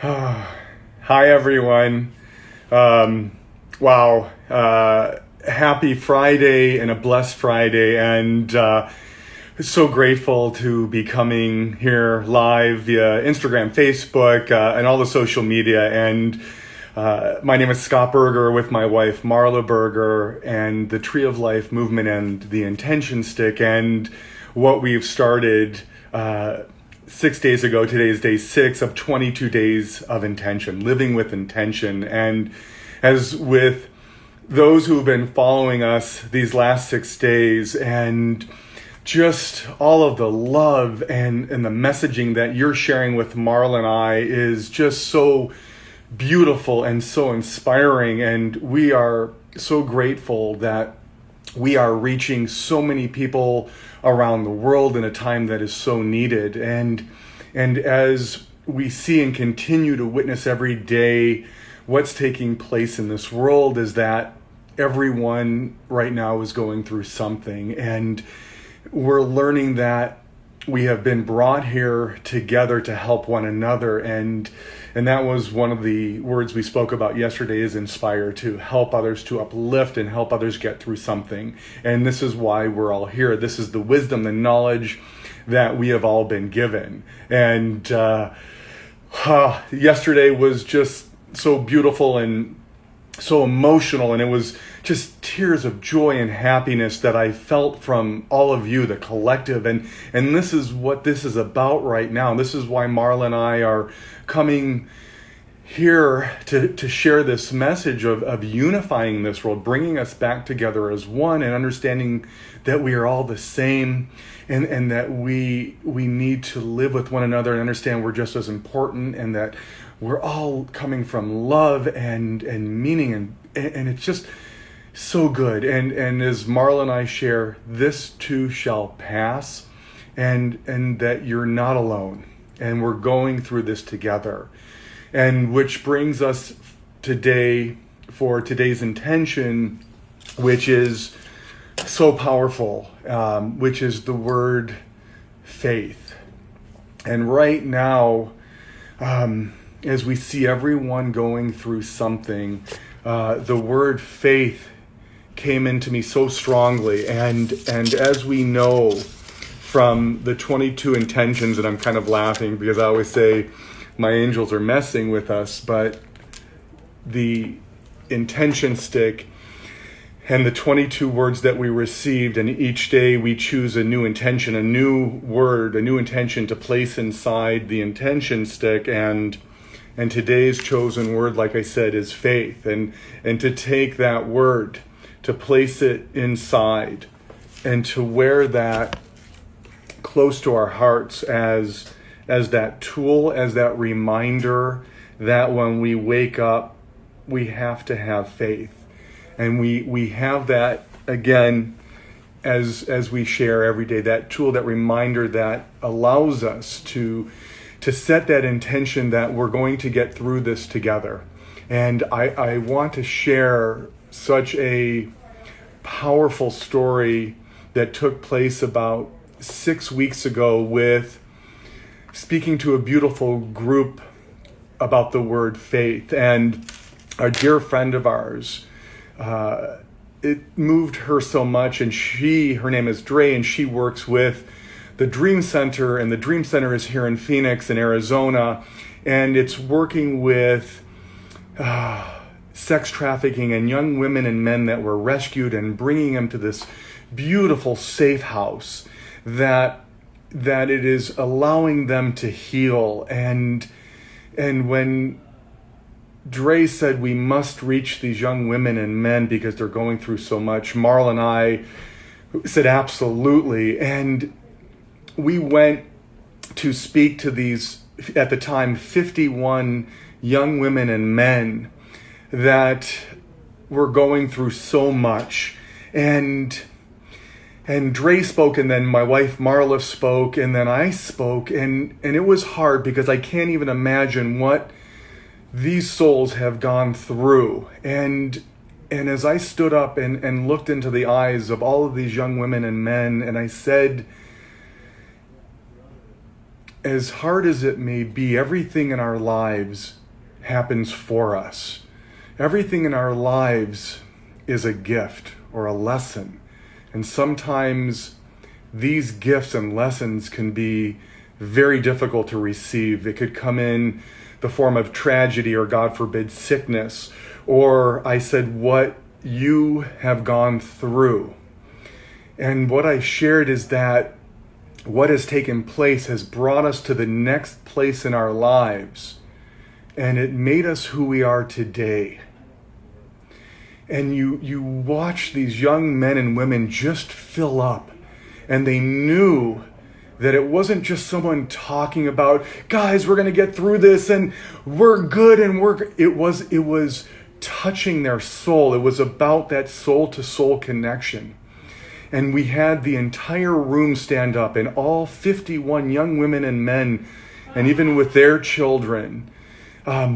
Hi, everyone. Wow. Happy Friday and a blessed Friday. And so grateful to be coming here live via Instagram, Facebook, and all the social media. And my name is Scott Berger with my wife, Marla Berger, and the Tree of Life movement and the Intention Stick. And what we've started 6 days ago. Today is day 6 of 22 days of intention, living with intention. And as with those who have been following us these last 6 days, and just all of the love and the messaging that you're sharing with Marla and I is just so beautiful and so inspiring. And we are so grateful that we are reaching so many people around the world in a time that is so needed. And as we see and continue to witness every day what's taking place in this world is that everyone right now is going through something. And we're learning that we have been brought here together to help one another. And that was one of the words we spoke about yesterday, is inspire, to help others, to uplift and help others get through something. And this is why we're all here. This is the wisdom, the knowledge that we have all been given. And yesterday was just so beautiful and so emotional, and it was just tears of joy and happiness that I felt from all of you, the collective. And this is what this is about right now. This is why Marla and I are coming here to share this message of unifying this world, bringing us back together as one, and understanding that we are all the same, and that we need to live with one another and understand we're just as important, and that we're all coming from love and meaning, and it's just so good. And as Marla and I share, this too shall pass, and that you're not alone, and we're going through this together. And which brings us today for today's intention, which is so powerful, which is the word faith. And right now, as we see everyone going through something, the word faith came into me so strongly. And as we know from the 22 intentions, and I'm kind of laughing because I always say my angels are messing with us, but the intention stick and the 22 words that we received, and each day we choose a new intention, a new word, a new intention to place inside the intention stick. And today's chosen word, like I said, is faith. And to take that word, to place it inside, and to wear that close to our hearts as that tool, as that reminder that when we wake up, we have to have faith. And we have that, again, as we share every day, that tool, that reminder that allows us to set that intention that we're going to get through this together. And I want to share such a powerful story that took place about 6 weeks ago with speaking to a beautiful group about the word faith. And a dear friend of ours, it moved her so much, and her name is Dre, and she works with the Dream Center, and the Dream Center is here in Phoenix in Arizona, and it's working with sex trafficking and young women and men that were rescued, and bringing them to this beautiful safe house that it is allowing them to heal. And when Dre said we must reach these young women and men because they're going through so much, Marla and I said absolutely. And we went to speak to these, at the time, 51 young women and men that were going through so much. And Dre spoke, and then my wife Marla spoke, and then I spoke, and it was hard because I can't even imagine what these souls have gone through. And as I stood up and looked into the eyes of all of these young women and men, and I said, as hard as it may be, everything in our lives happens for us. Everything in our lives is a gift or a lesson. And sometimes these gifts and lessons can be very difficult to receive. It could come in the form of tragedy or, God forbid, sickness. Or I said, what you have gone through. And what I shared is that what has taken place has brought us to the next place in our lives. And it made us who we are today. And you watch these young men and women just fill up. And they knew that it wasn't just someone talking about, guys, we're going to get through this and we're good and it was touching their soul. It was about that soul to soul connection. And we had the entire room stand up, and all 51 young women and men, and even with their children,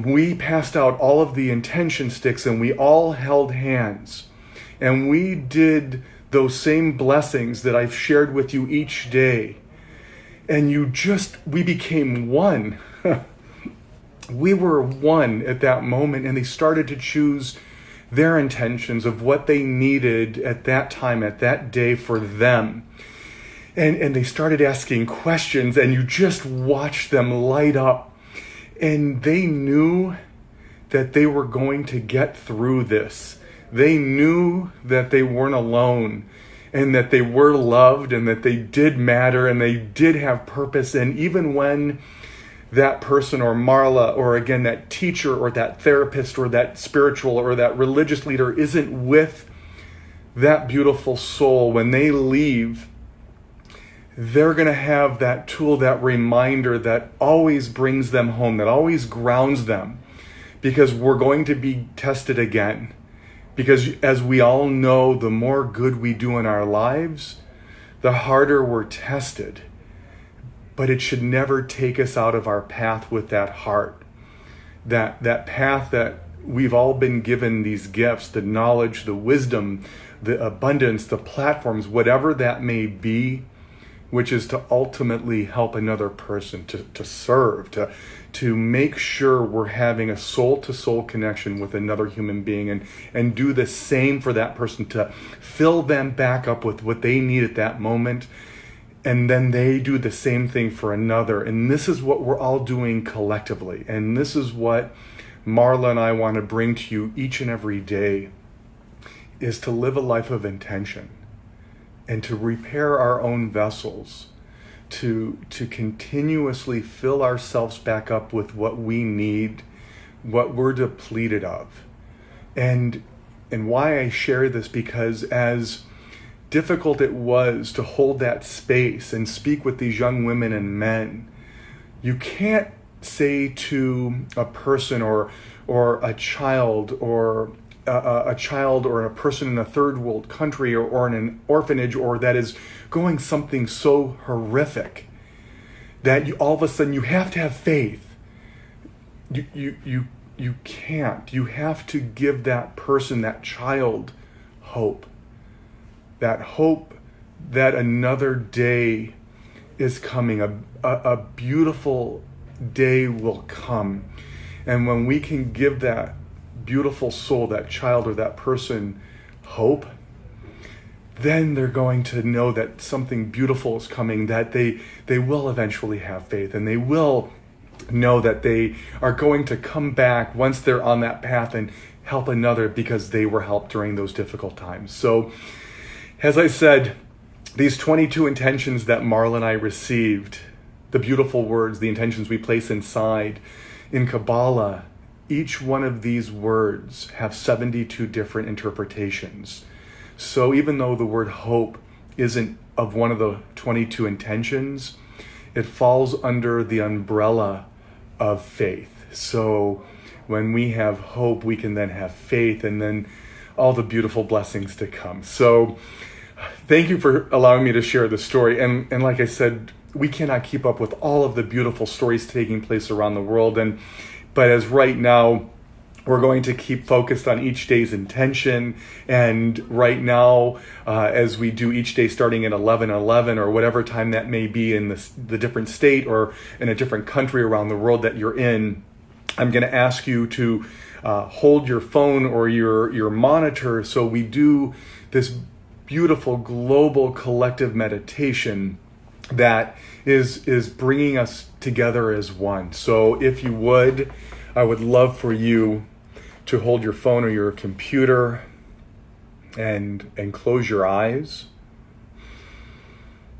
we passed out all of the intention sticks and we all held hands. And we did those same blessings that I've shared with you each day. And we became one. We were one at that moment, and they started to choose their intentions of what they needed at that time, at that day for them. And they started asking questions, and you just watched them light up. And they knew that they were going to get through this. They knew that they weren't alone, and that they were loved, and that they did matter, and they did have purpose. And even when that person or Marla, or again, that teacher or that therapist or that spiritual or that religious leader isn't with that beautiful soul, when they leave, they're going to have that tool, that reminder that always brings them home, that always grounds them, because we're going to be tested again. Because as we all know, the more good we do in our lives, the harder we're tested. But it should never take us out of our path with that heart. That path that we've all been given, these gifts, the knowledge, the wisdom, the abundance, the platforms, whatever that may be, which is to ultimately help another person, to serve, to make sure we're having a soul-to-soul connection with another human being, and do the same for that person, to fill them back up with what they need at that moment. And then they do the same thing for another. And this is what we're all doing collectively. And this is what Marla and I want to bring to you each and every day, is to live a life of intention and to repair our own vessels, to continuously fill ourselves back up with what we need, what we're depleted of. And why I share this, because as difficult it was to hold that space and speak with these young women and men, you can't say to a person or a child or a person in a third world country or in an orphanage, or that is going something so horrific, that all of a sudden you have to have faith. You can't. You have to give that person, that child, hope. That hope that another day is coming, a beautiful day will come. And when we can give that beautiful soul, that child or that person, hope, then they're going to know that something beautiful is coming, that they will eventually have faith, and they will know that they are going to come back once they're on that path and help another, because they were helped during those difficult times. So, as I said, these 22 intentions that Marla and I received, the beautiful words, the intentions we place inside, in Kabbalah, each one of these words have 72 different interpretations. So even though the word hope isn't of one of the 22 intentions, it falls under the umbrella of faith. So when we have hope, we can then have faith, and then all the beautiful blessings to come. So thank you for allowing me to share this story. And like I said, we cannot keep up with all of the beautiful stories taking place around the world. But as right now, We're going to keep focused on each day's intention. And right now, as we do each day starting at 11:11 or whatever time that may be in the different state or in a different country around the world that you're in, I'm going to ask you to hold your phone or your monitor so we do this beautiful global collective meditation that is bringing us together as one. So if you would, I would love for you to hold your phone or your computer and close your eyes.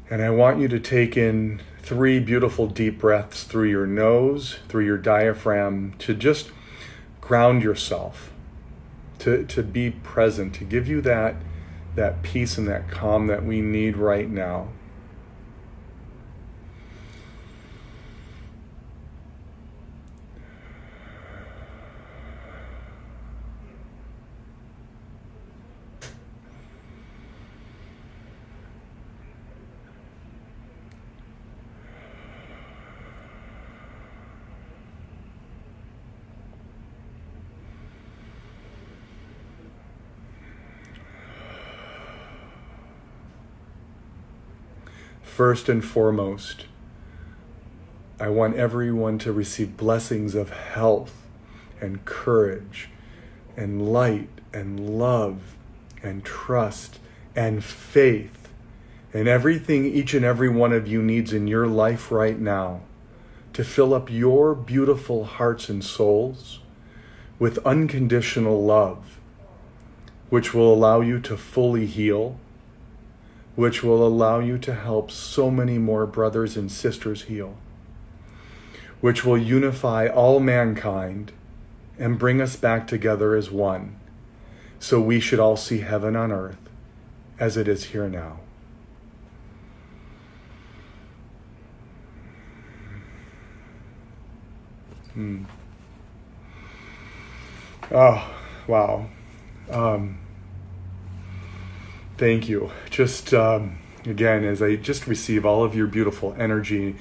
And I want you to take in 3 beautiful deep breaths through your nose, through your diaphragm, to just ground yourself, to be present, to give you that peace and that calm that we need right now. First and foremost, I want everyone to receive blessings of health and courage and light and love and trust and faith and everything each and every one of you needs in your life right now to fill up your beautiful hearts and souls with unconditional love, which will allow you to fully heal, which will allow you to help so many more brothers and sisters heal, which will unify all mankind and bring us back together as one, so we should all see heaven on earth as it is here now. Oh, wow. Thank you. Just, again, as I just receive all of your beautiful energy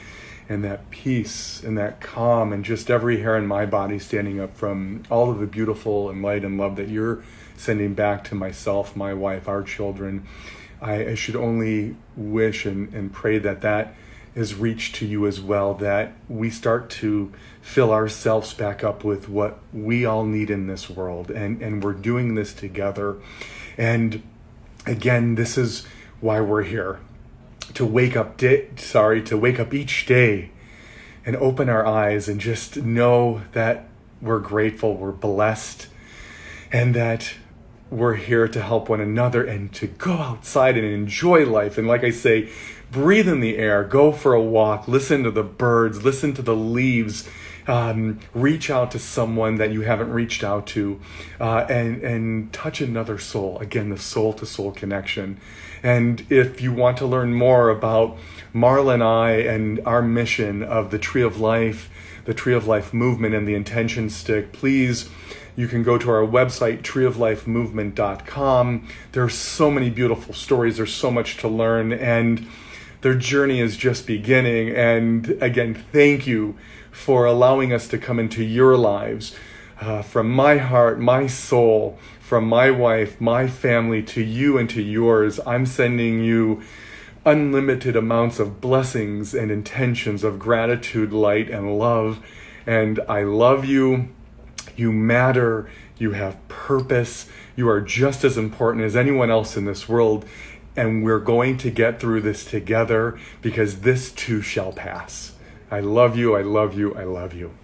and that peace and that calm and just every hair in my body standing up from all of the beautiful and light and love that you're sending back to myself, my wife, our children, I should only wish and pray that is reached to you as well, that we start to fill ourselves back up with what we all need in this world. And we're doing this together. And again, this is why we're here, to wake up each day and open our eyes and just know that we're grateful, we're blessed, and that we're here to help one another and to go outside and enjoy life. And like I say, breathe in the air, go for a walk, listen to the birds, listen to the leaves, reach out to someone that you haven't reached out to, and touch another soul. Again, the soul-to-soul connection. And if you want to learn more about Marla and I and our mission of the Tree of Life movement and the intention stick, please, you can go to our website, treeoflifemovement.com. There's so many beautiful stories. There's so much to learn, and their journey is just beginning. And again, thank you for allowing us to come into your lives. From my heart, my soul, from my wife, my family, to you and to yours, I'm sending you unlimited amounts of blessings and intentions of gratitude, light, and love. And I love you. You matter. You have purpose. You are just as important as anyone else in this world. And we're going to get through this together, because this too shall pass. I love you. I love you. I love you.